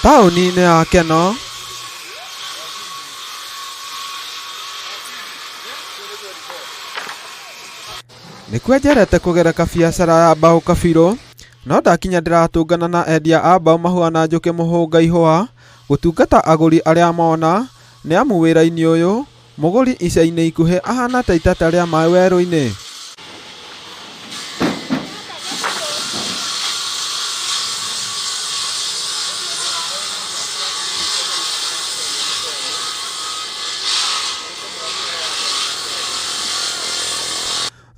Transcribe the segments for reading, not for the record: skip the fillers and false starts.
Taũni-inĩ ya Keno, nĩkuo njerete kũgereka biacara ya mbaũ Kabirũ, no ndakinya ndĩratũngana na endia a mbaũ mahuana njũkĩ mũhũnga ihũa gũtungata agũri arĩa mona, nĩ amu wĩra-inĩ ũyũ mũgũri ica-inĩ ikuhĩ ahana ta itata rĩa maĩ werũ-inĩ.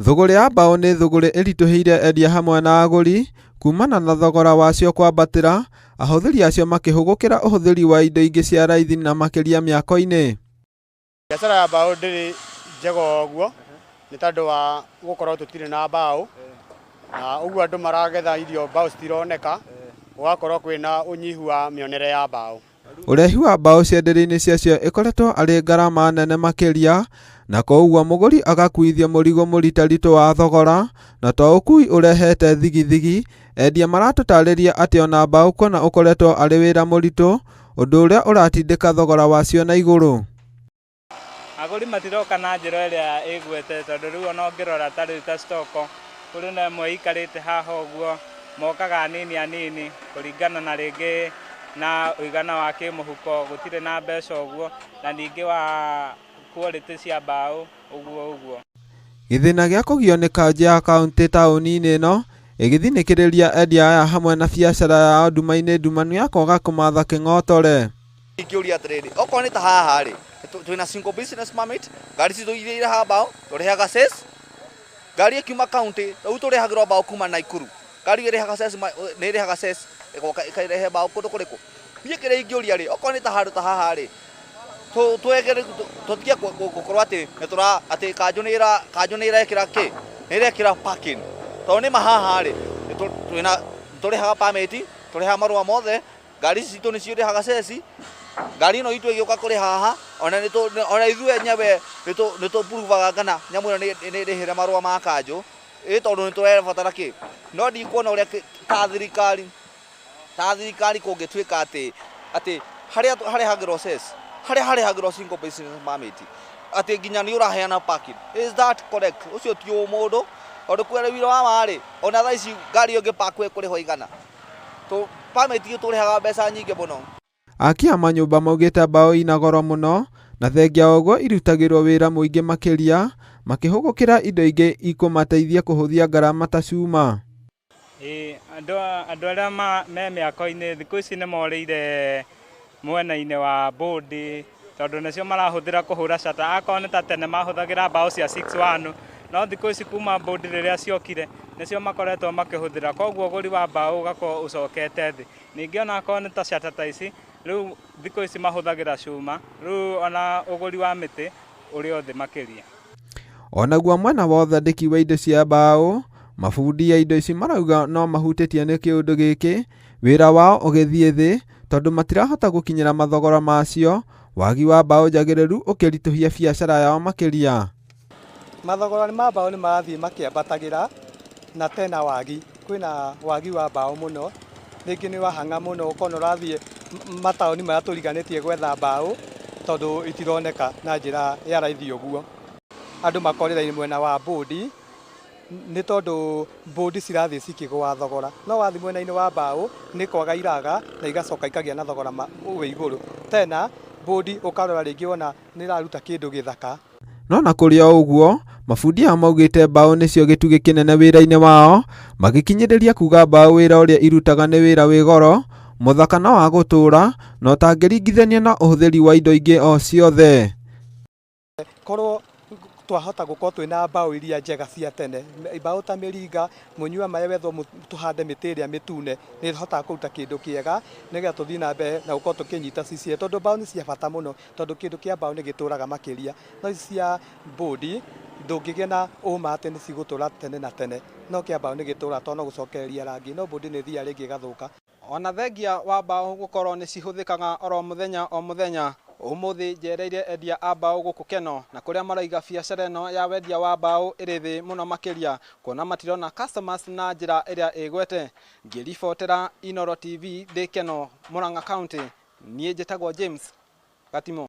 Thũgũrĩ ya mbaũ nĩ thũgũrĩ ĩritũhĩire endia hamwe na agũri kumana na thogora wacio kwambatĩra, ahũthĩri acio makĩhũgũkĩra ũhũthĩri wa indo ingĩ cia raithi na makĩria mĩako-inĩ. Biacara ya mbaũ ndĩrĩ njega ũguo nĩ tondũ wa gũkorwo tũtirĩ na mbaũ, na ũguo andũ maragetha irio mbaũ citironeka, gũgakorwo kwĩna ũnyihu wa mĩonere ya mbaũ. Ũrehi wa mbaũ cienderio-inĩ ciacio ĩkoretwo arĩ ngarama nene makĩria, na koguo mũgũri agakuithio mũrigo mũritaritũ wa thogora, na to ũkui ũrehete thigithigi, endia maratũtarĩria atĩ ona mbaũ kuona ũkoretwo arĩ wĩra mũritũ, ũndũ ũrĩa ũratindĩka thogora wacio na igũrũ. Agũri matiroka na njĩra ĩrĩa ĩgwete, tondũ rĩu ona ũngĩrora ta rĩu ta stoko, kũrĩ na ĩmwe ikarĩte haha ũguo, mokaga anini anini kũringana na rĩngĩ na ũigana wa kĩmũhuko, gũtirĩ na mbeca ũguo, na ningĩ wa quality cia mbaũ ũguo. Gĩthĩna gĩa kũgio nĩ kanjũ ya kaũntĩ taũni-inĩ ĩno ĩgĩthinĩkĩrĩria endia aya hamwe na biacara yao nduma-inĩ ndumanu ya kwaga kũmatha kĩng'otore. Ingĩũria atĩrĩrĩ, okorwo nĩ ta haha rĩ, twĩna single business permit, ngari citũ iria iraha mbaũ tũrĩhaga cess, ngari ĩkiuma kaũntĩ rĩu tũrĩhagĩrwo mbaũ kuma Naikuru, ngari ĩrĩhaga cess, nĩ ĩrĩhaga cess ĩgoka ĩkarehe mbaũ kũndũ kũrĩkũ. Niĩ kĩrĩa ingĩũria rĩ, okorwo nĩ ta handũ ta haha rĩ, tũtige gũkorwo atĩ kanjũ nĩ ĩrekĩra kĩ, nĩ ĩrekĩra parking, tondũ nĩ mahaha rĩ, tũrĩhaga permit, tũrĩhaga marũa mothe, ngari citũ nĩcio irĩhaga cess, ngari ĩno itũ ĩgĩũka kũrĩ haha, ona ithuĩ enyewe nĩ tũpuruvaga kana nyamũ ĩno nĩ ĩrĩhĩre marũa ma kanjũ, tondũ nĩ tũrebatara kĩ. No ndikuona ũrĩa ta thirikari kũngĩtuĩka atĩ harĩa harĩhagĩrwo cess, harĩa harĩhagĩrwo single business permit, atĩ nginya nĩ ũraheana parking. Is that correct? Ũcio ti mũndũ, tondũ kwĩra wĩra wa marĩ, ona thaa ici ngari ĩngĩ park kũrĩho igana. Permit tũrĩhaga mbeca nyingĩ mũno. Aki a manyũmba maugĩte mbaũ ina goro mũno, na thengia wa ũguo irutagĩrwo wĩra mũingĩ makĩria, makĩhũgũkĩra indo ingĩ ikũmateithia kũhũthia ngarama ta cuma. Andũ arĩa me mĩako-inĩ thikũ ici nĩ morĩire mwena-inĩ wa bũndi, tondũ nĩcio marahũthĩra kũhũra cata. Akorwo nĩ ta tene mahũthagĩra mbaũ cia 6-1, no thikũ ici kuma bũndi rĩrĩa ciokire nĩcio makoretwo makĩhũthĩra, koguo ũgũri wa mbaũ ũgakorwo ũcokete thĩ. Ningĩ ona akorwo nĩ ta cata ta ici, rĩu thikũ ici mahũthagĩra cuma, rĩu ona ũgũri wa mĩtĩ ũrĩ o thĩ makĩria. Onaguo mwena wa ũthondeki wa indo cia mbaũ, mabundi ya indo ici marauga no mahutĩtie nĩ kĩũndũ gĩkĩ, wĩra wao ũgĩthiĩ thĩ, tondũ matirahota gũkinyĩra mathogora macio, wagi wa mbaũ njagĩrĩru ũkĩritũhia biacara yao makĩria. Mathogora ma mbaũ nĩ marathiĩ makĩambatagĩra, na tena kwĩna wagi wa mbaũ mũno, rĩngĩ nĩ wahanga mũno ũkona ũrathiĩ mataũni marĩa tũriganĩtie gwetha mbaũ, tondũ itironeka na njĩra ya raithi ũguo. Andũ makorĩra mwena wa bũndi, nĩ tondũ bũndi cirathiĩ cikĩgũa thogora, no wathiĩ mwena-inĩ wa mbaũ nĩ kwaga iraga na igacoka ikagĩa na thogora wĩ igũrũ. Tena bũndi ũkarora rĩngĩ wona nĩ ĩraruta kĩndũ gĩthaka. No na kũrĩ o ũguo, mabundi aya maugĩte mbaũ nĩcio gĩtugĩ kĩnene wĩra-inĩ wao, magĩkinyĩrĩria kuga mbaũ wĩra ũrĩa irutaga nĩ wĩra wĩ goro, mũthaka na wa gũtũũra, no ũtangĩringithania na ũhũthĩri wa indo ingĩ o ciothe. Korwo twahota gũkorwo twĩna mbaũ iria njega cia tene, mbaũ ta mĩringa, mũnyua marĩa wethwo tũhande mĩtĩ ĩrĩa mĩtune, nĩ ĩhotaga kũruta kĩndũ kĩega, nĩgetha tũthiĩ na mbere na gũkorwo tũkĩnyita cicie, tondũ mbaũ nĩ cia bata mũno, tondũ kĩndũ kĩa mbaũ nĩ gĩtũraga makĩria. No ici cia bũndi ndũngĩgĩa na ũma atĩ nĩ cigũtũra tene na tene, no kĩa mbaũ nĩ gĩtũraga tondũ no gũcokereria rangi, no bũndi nĩ thiaga rĩngĩ ĩgathũka. Ona thengia wa mbaũ gũkorwo nĩ cihũthĩkaga oro mũthenya o mũthenya, umuthi njereire endia a mbaũ gũkũ Keno na kũrĩa maraiga biacara ĩno ya wendia wa mbaũ ĩrĩ thĩ mũno makĩria kuona matirona customers na njĩra ĩrĩa ĩgwete. Ngĩribotera Inooro TV ndĩ Keno, Murang'a County, niĩ njĩtagwo James Gatimo.